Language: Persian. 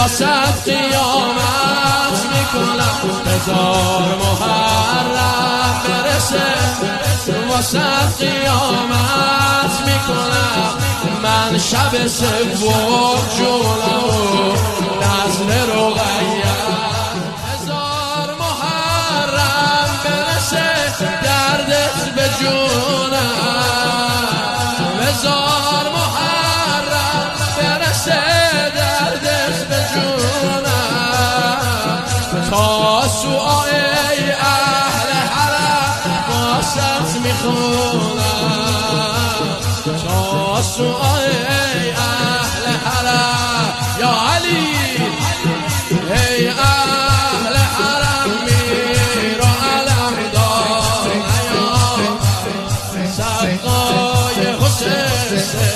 واسط قیامت میکنم هزار محرم برسه واسط قیامت میکنم من شب سوم جونمو نذر رقیه هزار محرم برسه دردت به جونم هزار محرم برسه دردت به جونم تاسوعا ای اهل حرم واسط میخونم تاسوعا ای اهل حرم یا علی ای